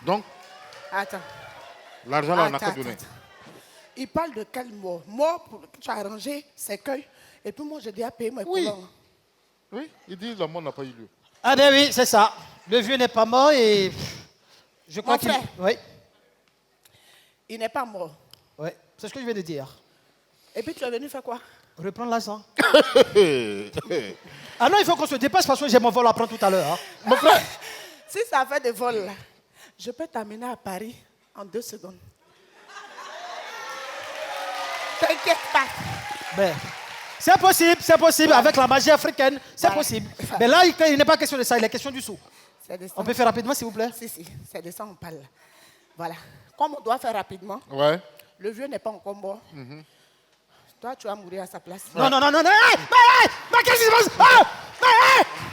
Donc, Attends. l'argent là, on n'a Attends, qu'à donner. attends. Il parle de quelle mort? Mort pour que tu as arrangé, cercueil. Et puis moi, j'ai déjà payé mes Oui. couleurs. Oui, il dit, la mort n'a pas eu lieu. Ah ben oui, c'est ça. Le vieux n'est pas mort et je crois Mon qu'il... frère. Oui, Il n'est pas mort. oui, c'est ce que je viens de dire. Et puis tu es venu faire quoi? Reprendre l'argent. Ah non, il faut qu'on se dépasse parce que j'ai mon vol à prendre tout à l'heure. Hein. Mon frère, Si ça fait des vols, là, je peux t'amener à Paris en 2 secondes. T'inquiète pas. Ben, c'est possible, avec la magie africaine, c'est Voilà. possible. Mais là, il n'est pas question de ça, il est question du sou. C'est de ça. On peut faire rapidement, s'il vous plaît? Si, c'est de ça qu'on parle. Voilà. Comme on doit faire rapidement, Ouais. le vieux n'est pas encore mort. Toi, tu vas mourir à sa place. Non. Mais qu'est-ce qui se passe?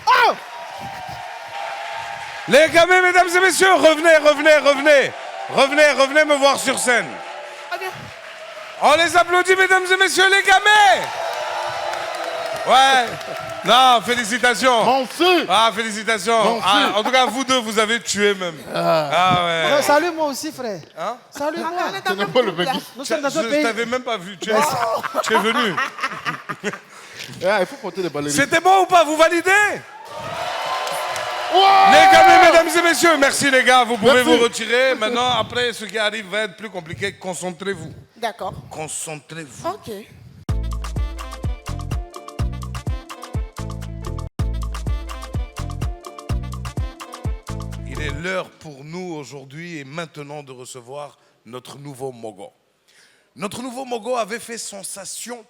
Oh! Les gamins, mesdames et messieurs, revenez. Revenez me voir sur scène. Ok. On les applaudit, mesdames et messieurs, les gamins. Ouais. Non, félicitations. Mon feu. Ah, félicitations. Mon fils. En tout cas, vous deux, vous avez tué même. Ah ouais. Non, salut moi aussi, frère. Hein? Salut moi. On est dans Ce n'est le pas le groupe, là. mec. Nous sommes dans un Je pays. t'avais même pas vu. Tu es venu. Ah, il faut compter les ballerines. C'était bon ou pas? Vous validez? Les gamins, mesdames et messieurs, merci les gars. Vous pouvez vous retirer. Maintenant, après, ce qui arrive va être plus compliqué. Concentrez-vous. D'accord. Concentrez-vous. Ok. Il est l'heure pour nous aujourd'hui et maintenant de recevoir notre nouveau Mogo. Notre nouveau Mogo avait fait sensation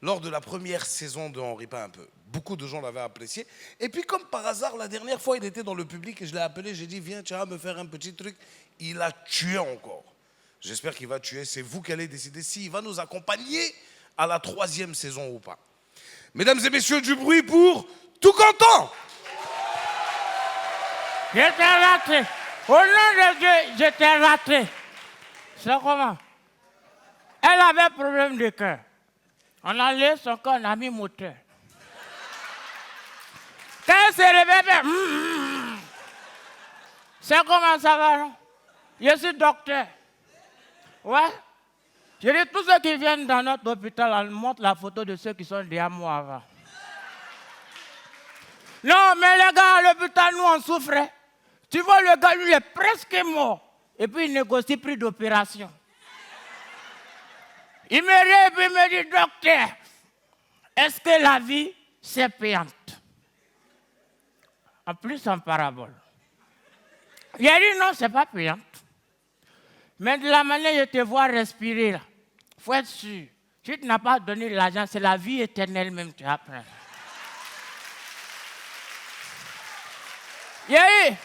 lors de la première saison de On rit pas un peu. Beaucoup de gens l'avaient apprécié. Et puis comme par hasard, la dernière fois, il était dans le public et je l'ai appelé, j'ai dit, viens, tu vas me faire un petit truc. Il a tué encore. J'espère qu'il va tuer. C'est vous qui allez décider s'il va nous accompagner à la 3e saison ou pas. Mesdames et messieurs, du bruit pour Tout Content. J'étais raté. Au nom de Dieu, j'étais raté. C'est comment? Elle avait problème de cœur. On a enlevé son corps, on a mis moteur. Quand elle s'est réveillée, c'est comment ça va, non? Je suis docteur. Ouais. Je dis, tous ceux qui viennent dans notre hôpital, on montre la photo de ceux qui sont derrière moi avant. Non, mais les gars, à l'hôpital, nous, on souffrait. Tu vois, le gars, lui, il est presque mort. Et puis, il négocie prix d'opération. Il me rêve et il me dit, docteur, est-ce que la vie, c'est payante? En plus, en parabole. Il a dit, non, c'est pas payante. Mais de la manière dont je te vois respirer, là, il faut être sûr. Si tu n'as pas donné l'argent, c'est la vie éternelle même que tu apprends. Yeah.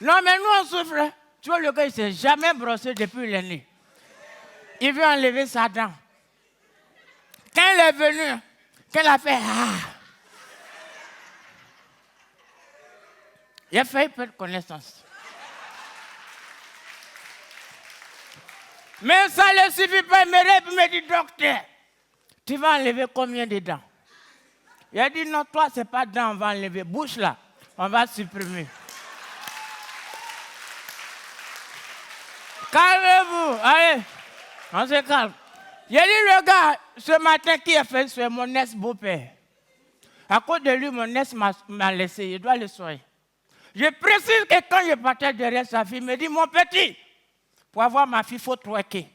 Non, mais nous, on souffre. Tu vois, le gars, il ne s'est jamais brossé depuis l'année. Il veut enlever sa dent. Quand il est venu, quand il a fait il a failli perdre connaissance. Mais ça ne suffit pas. Il me dit, docteur, tu vas enlever combien de dents? Il a dit, non, toi, ce n'est pas dents, on va enlever. Bouche là, on va supprimer. Calmez-vous, allez, on se calme. Il a dit, le gars, ce matin, qui a fait c'est mon ex-beau-père. À cause de lui, mon ex m'a laissé, je dois le soigner. Je précise que quand je partais derrière sa fille, il me dit, mon petit, pour avoir ma fille, il faut twerker.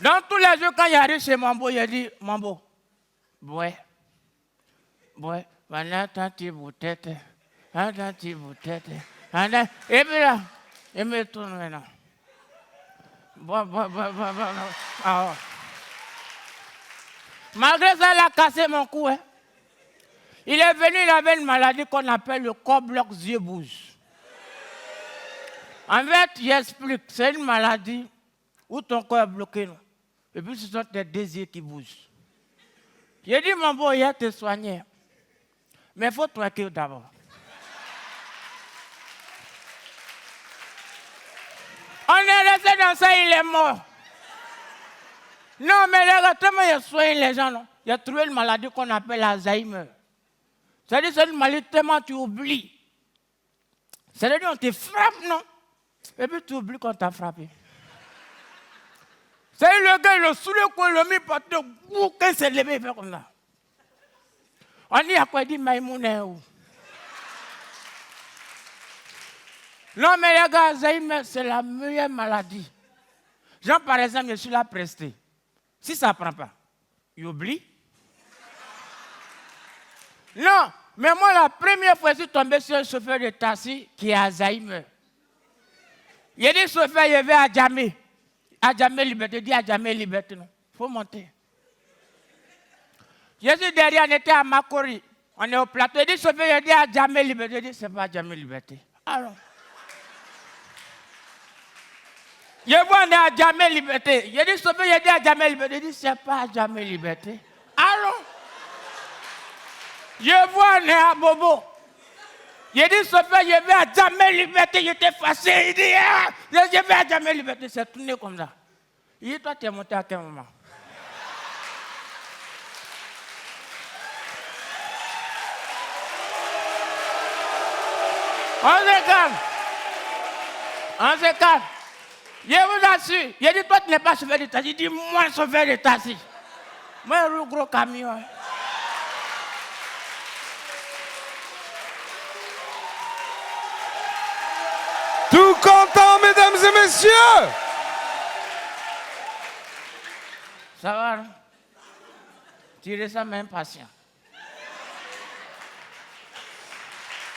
Dans tous les jours, quand il arrive chez Mambo, il a dit, Mambo, ouais, voilà, tant de boutettes, et puis là, il me tourne maintenant. Ah. Malgré ça, il a cassé mon cou. Hein. Il est venu, il avait une maladie qu'on appelle le corps bloc yeux bouge. En fait, j'explique, c'est une maladie où ton corps est bloqué. Non? Et puis, ce sont tes désirs qui bougent. J'ai dit, mon beau, il a te soigner. Mais il faut twerker d'abord. On est resté dans ça, il est mort. Non, mais les gars, tellement il a soigné les gens, non? Il a trouvé une maladie qu'on appelle Alzheimer. C'est-à-dire c'est une maladie tellement tu oublies. C'est-à-dire on te frappe, non? Et puis tu oublies qu'on t'a frappé. C'est-à-dire le gars, il a soulé quoi, il a mis par terre, quand il s'est levé, il fait comme ça. On dit à quoi il dit Maïmoune est où? Non, mais les gars, Alzheimer, c'est la meilleure maladie. Genre, par exemple, je suis là presté. Si ça ne prend pas, il oublie. Non, mais moi, la première fois, je suis tombé sur un chauffeur de taxi qui a Alzheimer. Il a dit, chauffeur, je vais à Djamé. À Djamé Liberté. Il dit, à Djamé Liberté, non. Il faut monter. Je suis derrière, on était à Makori. On est au plateau. Il dit, chauffeur, il dit à Jamel Liberté. Il dit, c'est pas Jamel Liberté. Alors. Je vois, on est à Jamel Liberté. Il dit, chauffeur, il dit à Jamel Liberté. Il dit, c'est pas Jamel Liberté. Alors. Je vois, on est à Bobo. Il dit, chauffeur, je vais à Jamel Liberté. J'étais fâché. Il dit, ah, je vais à Jamel Liberté. C'est tourné comme ça. Il dit, toi, tu es monté à quel moment? On se calme. On se calme. Je vous assure. Il dit, toi, tu n'es pas chauffeur de taxi. Il dit, moi, chauffeur de taxi. Moi, un gros camion. Tout content, mesdames et messieurs? Ça va, non? Tirez ça même patient.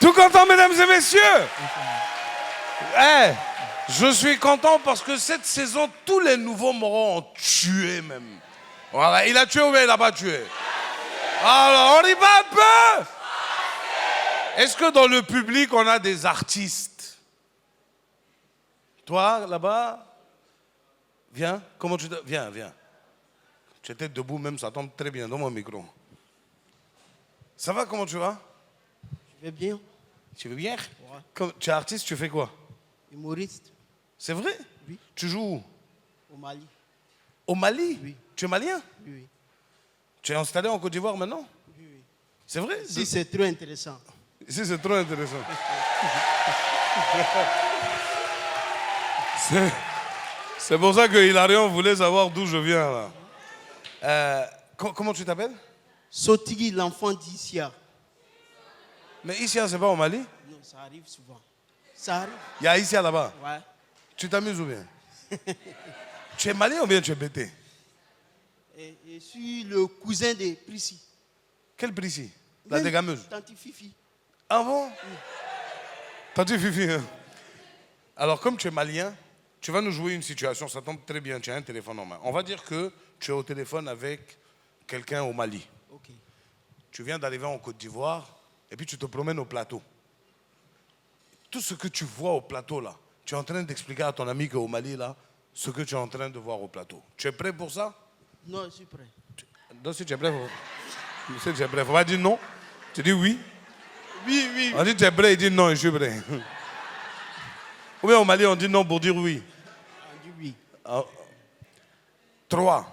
Tout content, mesdames et messieurs? Eh, je suis content parce que cette saison, tous les nouveaux morons ont tué même. Voilà, il a tué ou bien il n'a pas tué? Alors, on y va un peu? Est-ce que dans le public, on a des artistes? Toi, là-bas? Viens, comment tu... Viens, viens. Tu étais debout même, ça tombe très bien dans mon micro. Ça va, comment tu vas? Je vais bien. Tu veux bien? Ouais. Comme, tu es artiste, tu fais quoi? Humoriste. C'est vrai? Oui. Tu joues où? Au Mali. Au Mali? Oui. Tu es malien? Oui, oui. Tu es installé en Côte d'Ivoire maintenant? Oui, oui. C'est vrai? Si c'est trop intéressant. Ici, c'est trop intéressant. C'est pour ça que Hilarion voulait savoir d'où je viens là. Comment tu t'appelles? Sotigui, l'enfant d'Issia. Mais Issia, c'est pas au Mali? Non, ça arrive souvent. Ça arrive. Il y a Issia là-bas. Ouais. Tu t'amuses ou bien? Tu es malien ou bien tu es bêté? Et je suis le cousin de Prissi. Quel Prissi? La dégameuse. Tante Fifi. Ah bon? T'as dit Fifi, hein? Alors, comme tu es malien, tu vas nous jouer une situation, ça tombe très bien, tu as un téléphone en main. On va dire que tu es au téléphone avec quelqu'un au Mali. Ok. Tu viens d'arriver en Côte d'Ivoire et puis tu te promènes au plateau. Tout ce que tu vois au plateau là, tu es en train d'expliquer à ton ami qu'au Mali là, ce que tu es en train de voir au plateau. Tu es prêt pour ça? Non, je suis prêt. Donc si tu es prêt, si tu es prêt, faut pas dire non. Tu dis oui. Oui, oui. On dit tu es prêt, il dit non, je suis prêt. Ou bien au Mali, on dit non pour dire oui. On dit oui. 3,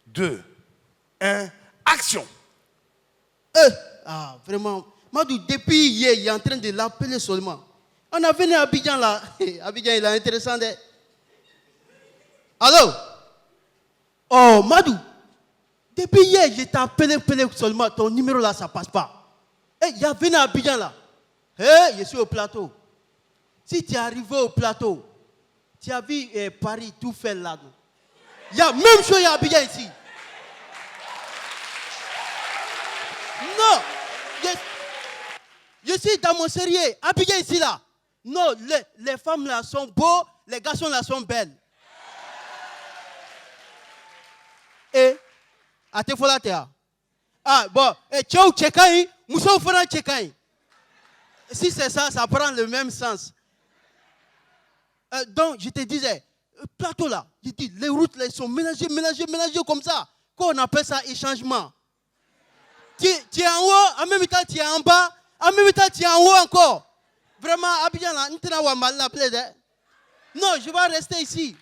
2, 1, action! Ah, vraiment. Madou, depuis hier, il est en train de l'appeler seulement. On a venu à Abidjan là. Abidjan, il est intéressant. Allô? Oh, Madou. Depuis hier, je t'ai appelé seulement. Ton numéro là, ça passe pas. Il est venu à Abidjan là. Je suis au plateau. Si tu es arrivé au plateau, tu as vu Paris tout fait là. Il y a même chose à Abidjan ici. Non, je suis dans mon sérieux. Abidjan ici là. Non, les femmes là sont beaux, les garçons là sont belles. Et à te fola théa. Ah bon, et tchou tchekai, moussou fera tchekai. Si c'est ça, ça prend le même sens. Donc je te disais, plateau là, je dis, les routes là, sont mélangées comme ça. Qu'on appelle ça échangement. Tu es en haut, en même temps tu es en bas, en même temps tu es en haut encore. Vraiment, Abidjan là, non, je vais rester ici.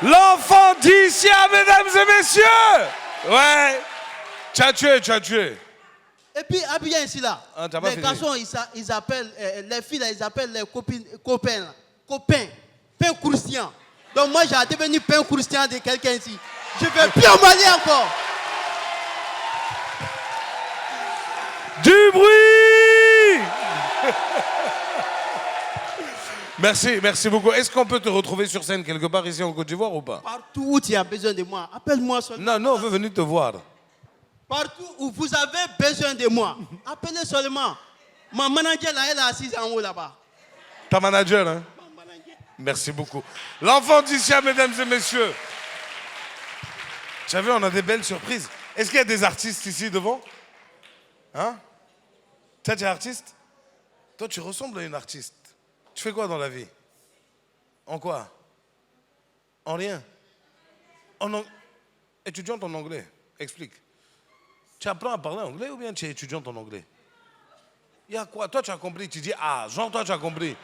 L'enfant d'ici, mesdames et messieurs! Ouais. Tu as tué. Et puis, Abidjan ici là, Ah, t'as pas les fini. garçons, ils appellent, les filles là, ils appellent les copains, pain croustillant. Donc moi, j'ai devenu pain croustillant de quelqu'un ici. Je ne vais plus au Mali encore. Du bruit! Merci beaucoup. Est-ce qu'on peut te retrouver sur scène quelque part ici en Côte d'Ivoire ou pas? Partout où tu as besoin de moi, appelle-moi seulement. Non, on veut venir te voir. Partout où vous avez besoin de moi, appelez seulement. Ma manager là, elle est assise en haut là-bas. Ta manager, hein? Ma manager. Merci beaucoup. L'enfant d'ici, mesdames et messieurs. Tu as vu, on a des belles surprises. Est-ce qu'il y a des artistes ici devant? Hein? Toi, tu es artiste? Toi, tu ressembles à une artiste. Tu fais quoi dans la vie? En quoi? En rien. Étudiante en anglais. Explique. Tu apprends à parler anglais ou bien tu es étudiante en anglais? Il y a quoi? Toi, tu as compris. Tu dis, ah, genre, toi, tu as compris.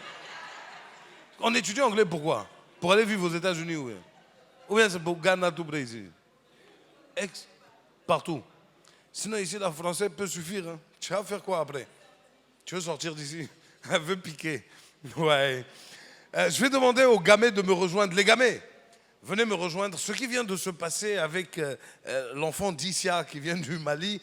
On étudie anglais pourquoi? Pour aller vivre aux États-Unis ou bien? Ou bien c'est pour Ghana tout près ici? Partout. Sinon, ici, la français peut suffire. Hein. Tu vas faire quoi après? Tu veux sortir d'ici? Elle veut piquer. Ouais. Je vais demander aux gamets de me rejoindre. Les gamets, venez me rejoindre. Ce qui vient de se passer avec l'enfant d'Issia qui vient du Mali,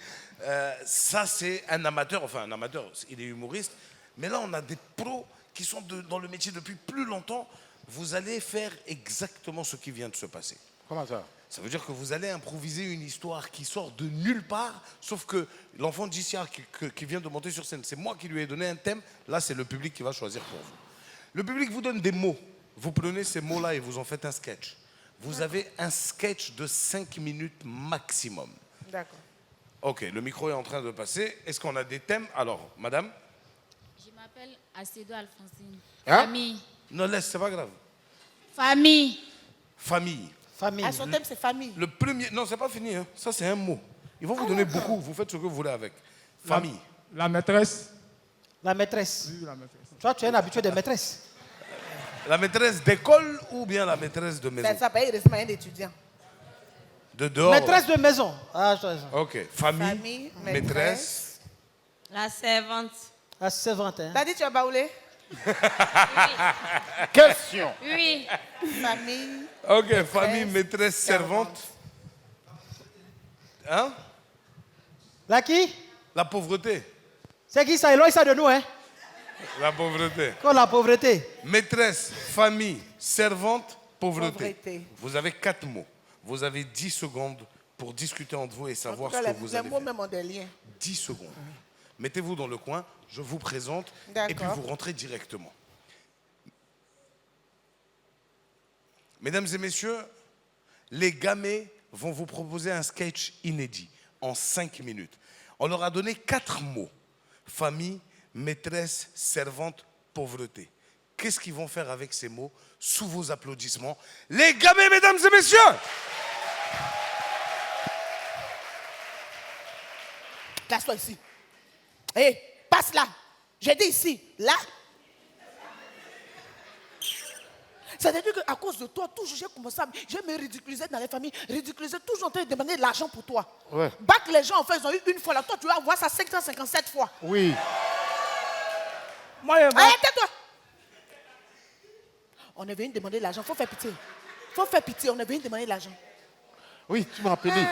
ça c'est un amateur, enfin un amateur, il est humoriste. Mais là, on a des pros qui sont dans le métier depuis plus longtemps. Vous allez faire exactement ce qui vient de se passer. Comment ça? Ça veut dire que vous allez improviser une histoire qui sort de nulle part, sauf que l'enfant d'Issia qui vient de monter sur scène, c'est moi qui lui ai donné un thème. Là, c'est le public qui va choisir pour vous. Le public vous donne des mots. Vous prenez ces mots-là et vous en faites un sketch. Vous avez un sketch de 5 minutes maximum. D'accord. Ok, le micro est en train de passer. Est-ce qu'on a des thèmes? Alors, madame? Je m'appelle Acedo Alphonsine. Hein? Famille. Non, laisse, c'est pas grave. Famille. Famille. Famille. À son thème, c'est famille. Le premier... Non, c'est pas fini. Hein. Ça, c'est un mot. Ils vont vous donner beaucoup. Vous faites ce que vous voulez avec. Famille. La maîtresse. La maîtresse. Oui, la maîtresse. Toi, tu es un habitué des maîtresses. La maîtresse d'école ou bien la maîtresse de maison? Ça s'appelle heureusement un étudiant. De dehors. Maîtresse de maison. Ah, Ok. Famille, Famille, maîtresse. La servante. la servante. Hein. T'as dit tu as baoulé? Question. Oui. Famille. Ok, famille, maîtresse, servante. Hein? La qui? La pauvreté. C'est qui ça? Éloigne ça de nous, hein? La pauvreté. Quoi, la pauvreté? Maîtresse, famille, servante, pauvreté. Pauvreté. Vous avez 4 mots. Vous avez 10 secondes pour discuter entre vous et En tout savoir cas, ce que vous les allez mots faire. même ont des liens. 10 secondes. Mettez-vous dans le coin, je vous présente et puis D'accord. vous rentrez directement. Mesdames et messieurs, les gamets vont vous proposer un sketch inédit en 5 minutes. On leur a donné 4 mots. Famille, maîtresse, servante, pauvreté. Qu'est-ce qu'ils vont faire avec ces mots? Sous vos applaudissements. Les gamets, mesdames et messieurs! Casse-toi ici. Hé, passe là. J'ai dit ici. Là. C'est-à-dire qu'à cause de toi, toujours j'ai commencé à me ridiculiser dans les familles, ridiculiser, toujours en train de demander de l'argent pour toi. Ouais. Bac les gens, en fait, ils ont eu une fois là. Toi, tu vas avoir ça 557 fois. Oui. Moi, je Allez, tais-toi. On est venu demander de l'argent. Faut faire pitié. Faut faire pitié. On est venu demander de l'argent. Oui, tu m'as appelé.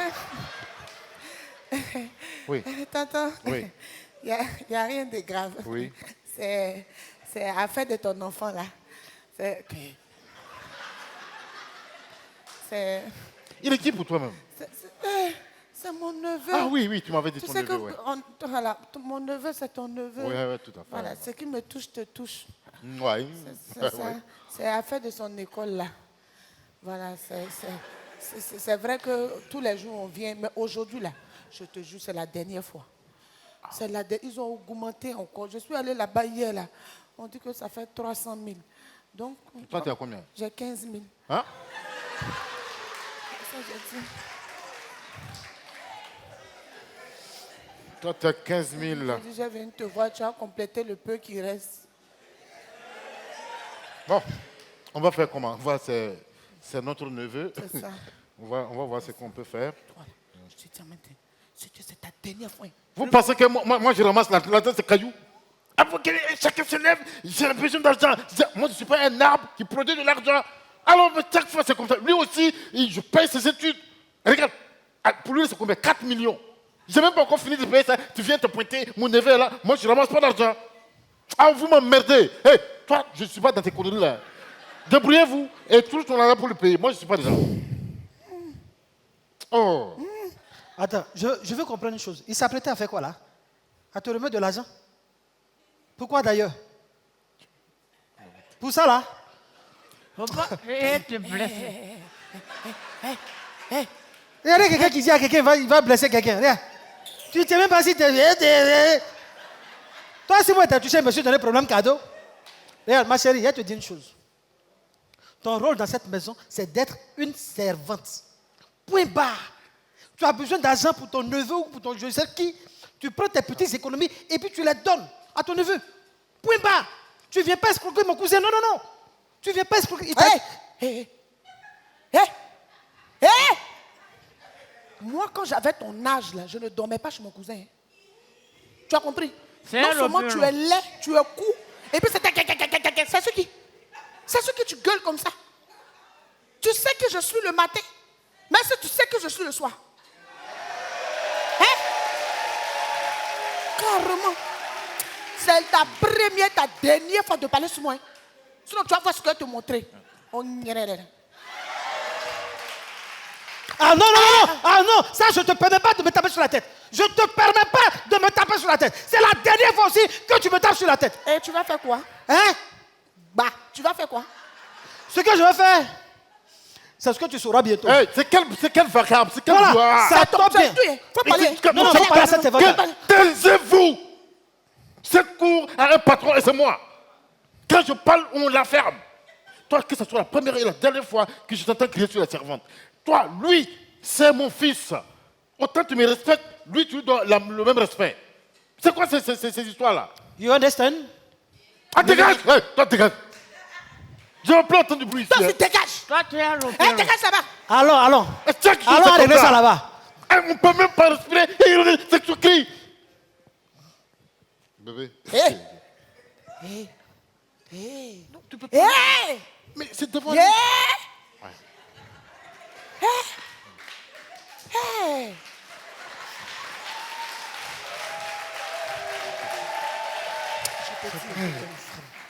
Oui. Tonton, Oui. il n'y a rien de grave. Oui. C'est affaire de ton enfant là. C'est Il est qui pour toi-même? c'est mon neveu. Ah oui, oui, tu m'avais dit Tu ton sais neveu, que ouais. voilà, mon neveu, c'est ton neveu. Oui, oui, tout à fait. Voilà, ce qui me touche te touche. Ouais. C'est ça. C'est affaire de son école là. Voilà, c'est vrai que tous les jours on vient, mais aujourd'hui là, je te jure, c'est la dernière fois. Ils ont augmenté encore. Je suis allée là-bas hier là. On dit que ça fait 300 000. Donc, Toi, tu as combien? j'ai 15 000. Hein? Ça, j'ai dit. Toi, tu as 15 000 là. Je dis, je viens te voir, tu as complété le peu qui reste. Bon, on va faire comment? C'est notre neveu. C'est ça. On va voir ce qu'on peut faire. Toi, je te dis maintenant, c'est ta dernière fois. Vous pensez que moi je ramasse la tête de cailloux? Avant que chacun se lève, j'ai besoin d'argent. Moi, je ne suis pas un arbre qui produit de l'argent. Alors, chaque fois, c'est comme ça. Lui aussi, je paye ses études. Regarde, pour lui, c'est combien? 4 millions. Je n'ai même pas encore fini de payer ça. Tu viens te pointer, mon neveu est là. Moi, je ne ramasse pas d'argent. Ah, vous m'emmerdez. Hé, toi, je ne suis pas dans tes conneries là. Débrouillez-vous et tout ton argent pour le payer. Moi, je ne suis pas déjà. Oh. Attends, je veux comprendre une chose. Il s'apprêtait à faire quoi là? À te remettre de l'argent? Pourquoi d'ailleurs? Pour ça là? Faut pas. Te plaît. Regardez quelqu'un qui dit à quelqu'un, il va blesser quelqu'un. Regarde. Tu ne sais même pas si tu es... Toi, si moi, tu as touché un monsieur, tu as un problème cadeau. Regarde, ma chérie, je vais te dire une chose. Ton rôle dans cette maison, c'est d'être une servante. Point barre. Tu as besoin d'argent pour ton neveu ou pour ton je ne sais qui. Tu prends tes petites économies et puis tu les donnes à ton neveu. Point barre. Tu ne viens pas escroquer mon cousin. Non, non, non. Tu ne viens pas escroquer. Moi, quand j'avais ton âge, là, je ne dormais pas chez mon cousin. Tu as compris? C'est Non un seulement rebelle. tu es laid, tu es court, et puis c'est ce qui... C'est ce que tu gueules comme ça. Tu sais que je suis le matin, mais est-ce que tu sais que je suis le soir? Hein? Carrément. C'est ta première, ta dernière fois de parler sur moi. Hein? Sinon, tu vas voir ce que je vais te montrer. Oh, Ah non, non, non, ah non, ça je ne te permets pas de me taper sur la tête. Je ne te permets pas de me taper sur la tête. C'est la dernière fois aussi que tu me tapes sur la tête. Et tu vas faire quoi? Hein? Bah, tu vas faire quoi? Ce que je vais faire, c'est ce que tu sauras bientôt. Hey, c'est quel variable? C'est quel Voilà, joueur? ça tombe bien. Faut parler. Non, non, faut parler à cette évoque. Taisez-vous! Cette cour a un patron et c'est moi. Quand je parle, on la ferme. Toi, que ce soit la première et la dernière fois que je t'entends crier sur la servante. Toi, lui, c'est mon fils. Autant tu me respectes, lui, tu lui dois le même respect. C'est quoi ces histoires-là? You understand? Ah, dégage! Hey, toi, dégage! Je veux plus entendre du bruit ici. Toi, Hein. tu dégages. Toi, tu es un Hein, rebelle. dégage là-bas. Allons, allons. Et chaque jour, Allons c'est régler comme ça là-bas. Hey, on ne peut même pas respirer. Et c'est que tu cries. Bébé. Non, tu peux pas. Hey! Mais c'est devant Yeah! nous. Hey! Je te dis,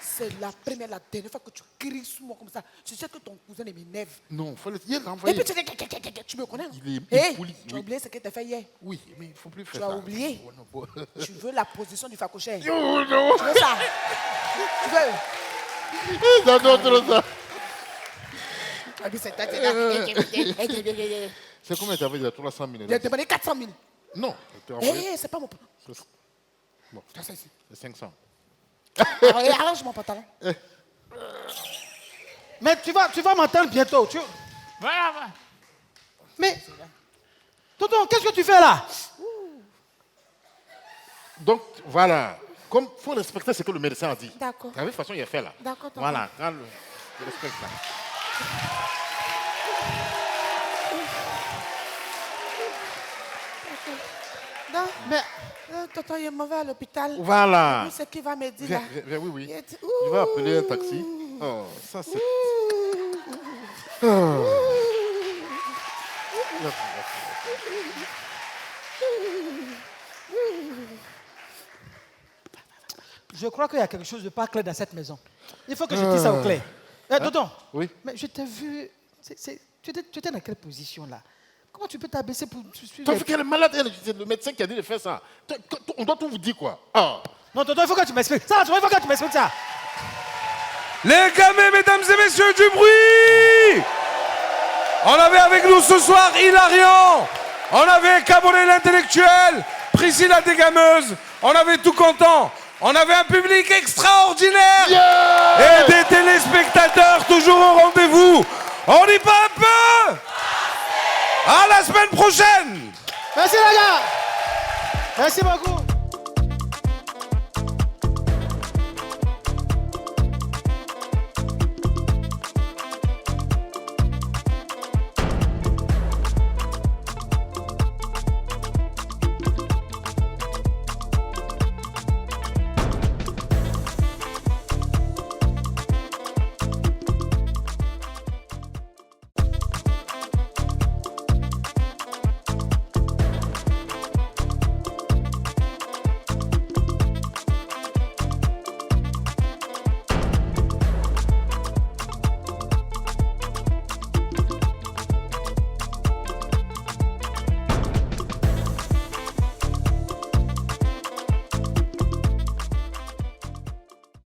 c'est la première, la dernière fois que tu cries sur moi comme ça. Je sais que ton cousin m'énerve. Non, il faut le dire. Et puis tu me connais. Il est Hey, poli, tu as oui. oublié ce que tu as fait hier. Oui, mais il ne faut plus faire Tu ça. as oublié. Oh, non, bon. Tu veux la position du facochère. Tu Oh, non. veux ça? Tu veux? J'adore trop ça. Et puis c'est ta tête. C'est combien tu avais déjà 300 000? Il a demandé 400 000. Non, tu as envoyé. Hé, c'est pas mon... Bon, Tu as ça ici. c'est 500. Arrange mon pantalon. Mais tu vas m'entendre bientôt. Voilà, voilà. Mais, tonton, qu'est-ce que tu fais là? Donc, voilà. Comme il faut respecter ce que le médecin a dit. D'accord. De la même façon, il a fait là. D'accord, tonton. Voilà, quand je respecte ça. Non, Mais, tonton, il est mauvais à l'hôpital. Voilà. Oui, c'est qui va me dire Viens, là. viens, oui, oui. Il est- Je vais appeler un taxi. Oh, ça c'est... je crois qu'il y a quelque chose de pas clair dans cette maison. Il faut que je dise ça au clair. Tonton, Oui. mais je t'ai vu. Tu étais dans quelle position là? Comment tu peux t'abaisser pour suivre? Toi, qu'elle est malade, c'est le médecin qui a dit de faire ça. On doit tout vous dire quoi. Ah. Non, tonton, il faut que tu m'expliques. Ça, il faut que tu m'expliques ça. Les gamins, mesdames et messieurs, du bruit! On avait avec nous ce soir Hilarion, on avait Cabonet l'intellectuel, Priscilla Dégameuse, on avait tout content, on avait un public extraordinaire et des téléspectateurs toujours au rendez-vous. On y va un peu? À la semaine prochaine! Merci les gars. Merci beaucoup.